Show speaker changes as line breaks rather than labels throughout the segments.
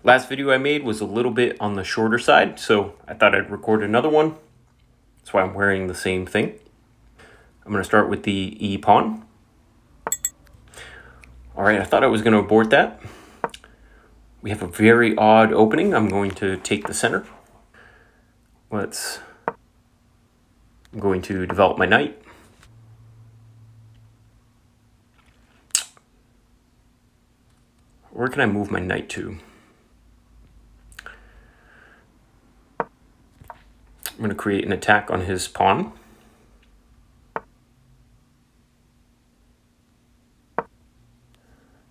Last video I made was a little bit on the shorter side, so I thought I'd record another one. That's why I'm wearing the same thing. I'm going to start with the E pawn. All right, I thought I was going to abort that. We have a very odd opening. I'm going to take the center. I'm going to develop my knight. Where can I move my knight to? I'm going to create an attack on his pawn.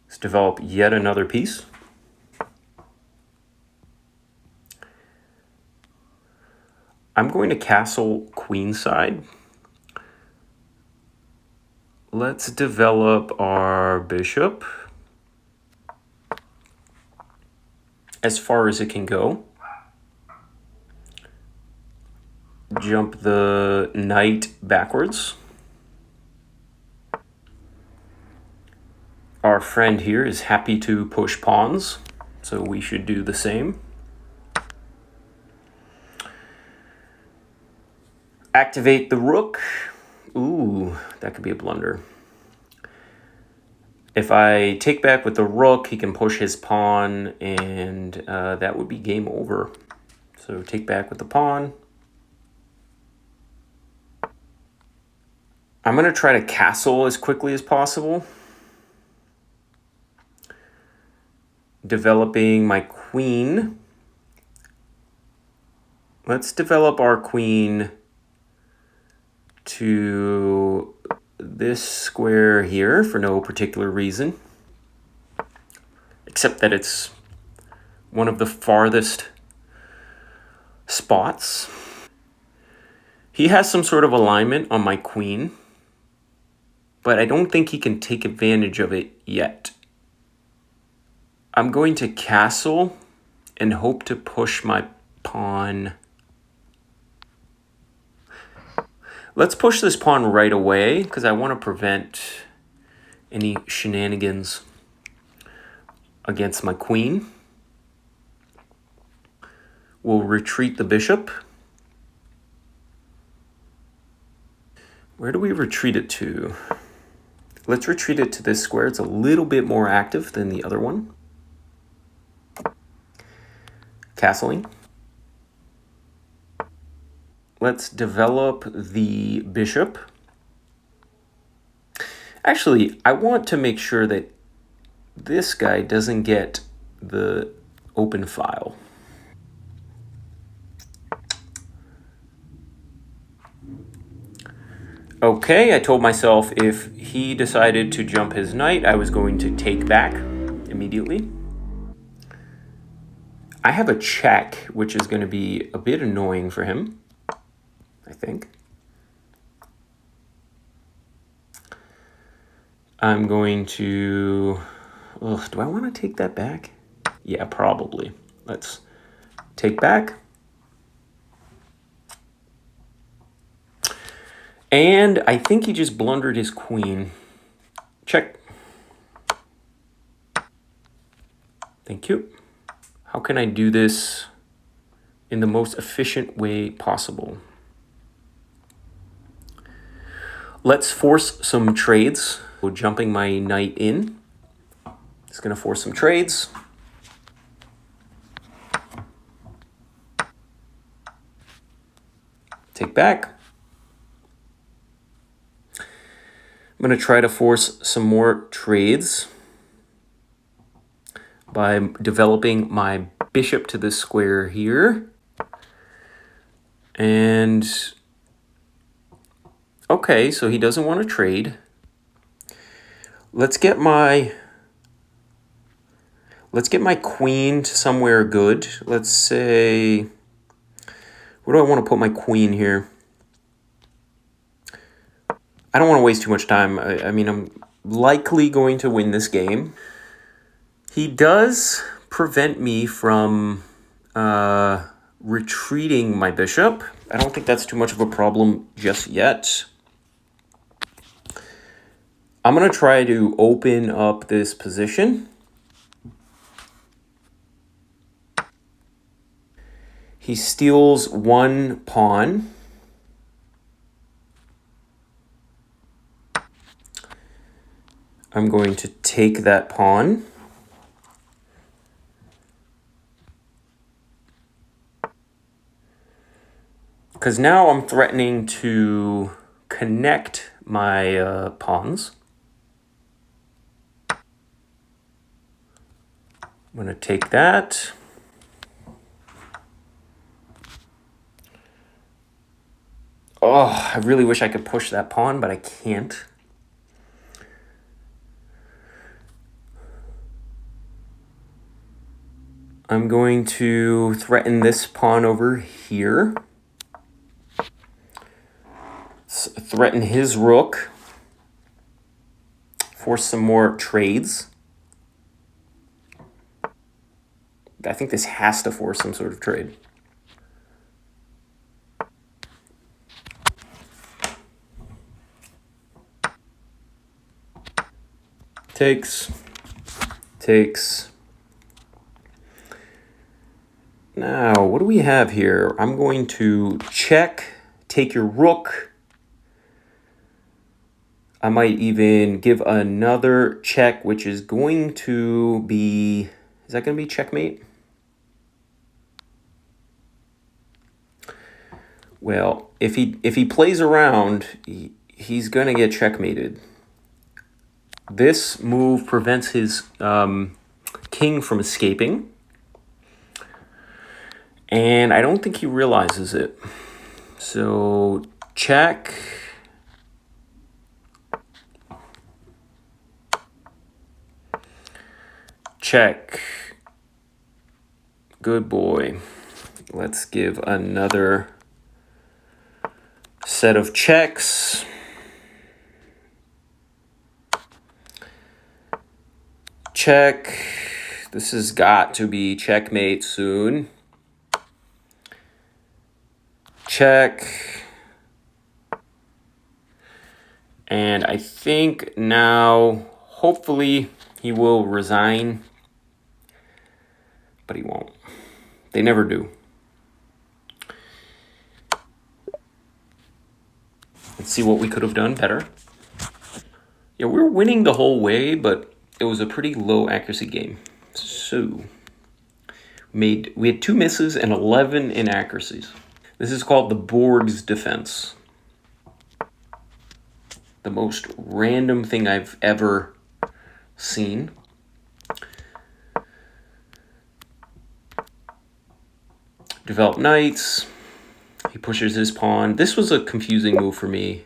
Let's develop yet another piece. I'm going to castle queenside. Let's develop our bishop as far as it can go. Jump the knight backwards. Our friend here is happy to push pawns, so we should do the same. Activate the rook. Ooh, that could be a blunder. If I take back with the rook, he can push his pawn, and that would be game over. So take back with the pawn. I'm going to try to castle as quickly as possible. Developing my queen. Let's develop our queen to this square here for no particular reason, except that it's one of the farthest spots. He has some sort of alignment on my queen, but I don't think he can take advantage of it yet. I'm going to castle and hope to push my pawn. Let's push this pawn right away because I want to prevent any shenanigans against my queen. We'll retreat the bishop. Where do we retreat it to? Let's retreat it to this square. It's a little bit more active than the other one. Castling. Let's develop the bishop. Actually, I want to make sure that this guy doesn't get the open file. Okay, I told myself if he decided to jump his knight, I was going to take back immediately. I have a check, which is going to be a bit annoying for him, I think. I'm going to... do I want to take that back? Yeah, probably. Let's take back. And I think he just blundered his queen. Check. Thank you. How can I do this in the most efficient way possible? Let's force some trades. So jumping my knight in. It's going to force some trades. Take back. I'm going to try to force some more trades by developing my bishop to this square here. And okay, so he doesn't want to trade. Let's get my queen to somewhere good. Let's say, where do I want to put my queen here? I don't want to waste too much time. I mean, I'm likely going to win this game. He does prevent me from retreating my bishop. I don't think that's too much of a problem just yet. I'm going to try to open up this position. He steals one pawn. I'm going to take that pawn. Because now I'm threatening to connect my pawns. I'm going to take that. Oh, I really wish I could push that pawn, but I can't. I'm going to threaten this pawn over here. Threaten his rook. Force some more trades. I think this has to force some sort of trade. Takes. Now, what do we have here? I'm going to check, take your rook. I might even give another check, which is going to be... Is that going to be checkmate? Well, if he plays around, he's going to get checkmated. This move prevents his king from escaping. And I don't think he realizes it. So, check. Check. Good boy. Let's give another set of checks. Check. This has got to be checkmate soon. Check. And I think now, hopefully, he will resign. But he won't. They never do. Let's see what we could have done better. Yeah, we were winning the whole way, but it was a pretty low accuracy game. So, we had 2 misses and 11 inaccuracies. This is called the Borg's defense. The most random thing I've ever seen. Develop knights. He pushes his pawn. This was a confusing move for me.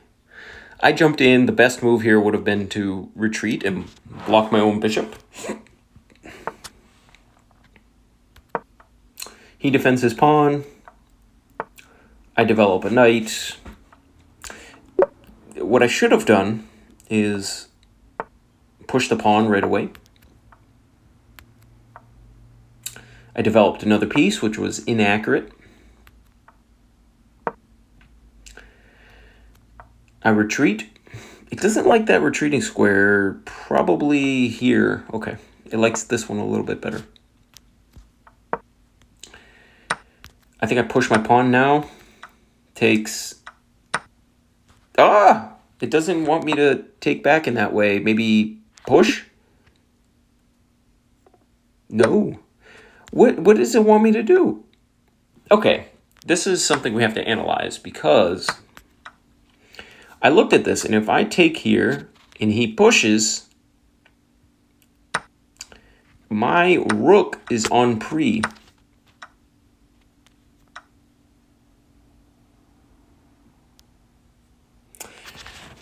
I jumped in. The best move here would have been to retreat and block my own bishop. He defends his pawn. I develop a knight. What I should have done is push the pawn right away. I developed another piece, which was inaccurate. I retreat. It doesn't like that retreating square. Probably here. Okay. It likes this one a little bit better. I think I push my pawn now. Takes... Ah! It doesn't want me to take back in that way. Maybe push? No. What does it want me to do? Okay. This is something we have to analyze because I looked at this, and if I take here and he pushes, my rook is on pre.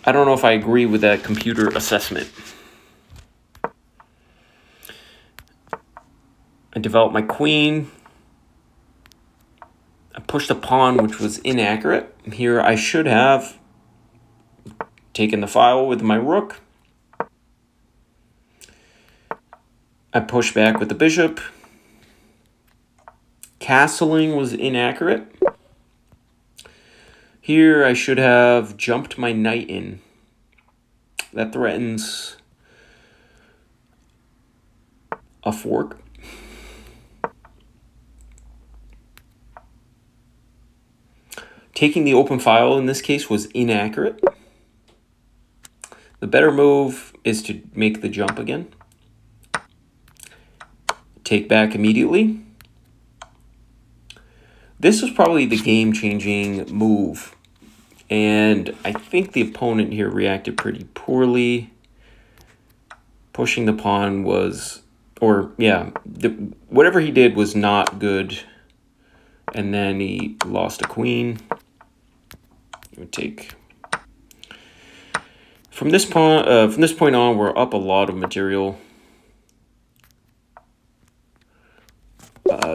I don't know if I agree with that computer assessment. I developed my queen. I pushed a pawn, which was inaccurate. Here I should have taken the file with my rook. I push back with the bishop. Castling was inaccurate. Here I should have jumped my knight in. That threatens a fork. Taking the open file in this case was inaccurate. The better move is to make the jump again. Take back immediately. This was probably the game-changing move. And I think the opponent here reacted pretty poorly. Pushing the pawn was, whatever he did was not good. And then he lost a queen. It would take. From this point on, we're up a lot of material.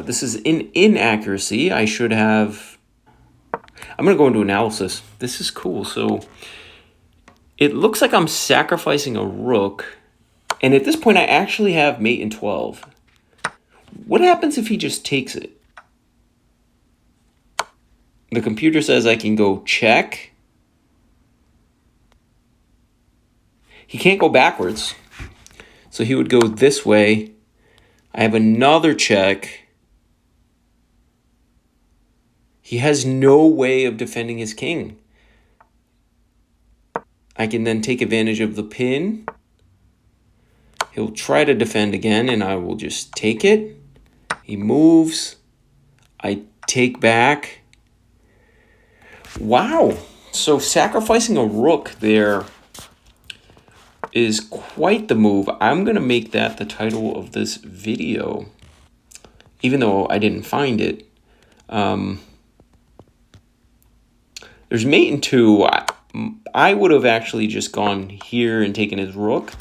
This is an inaccuracy. I should have. I'm going to go into analysis. This is cool. So it looks like I'm sacrificing a rook. And at this point, I actually have mate in 12. What happens if he just takes it? The computer says I can go check. He can't go backwards. So he would go this way. I have another check. He has no way of defending his king. I can then take advantage of the pin. He'll try to defend again, and I will just take it. He moves. I take back. Wow. So sacrificing a rook there is quite the move. I'm going to make that the title of this video, even though I didn't find it. There's mate in 2. I would have actually just gone here and taken his rook.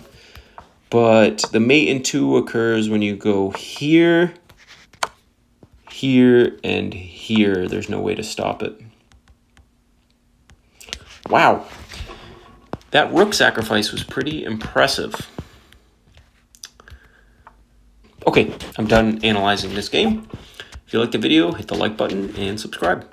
But the mate in 2 occurs when you go here, here, and here. There's no way to stop it. Wow. That rook sacrifice was pretty impressive. Okay, I'm done analyzing this game. If you liked the video, hit the like button and subscribe.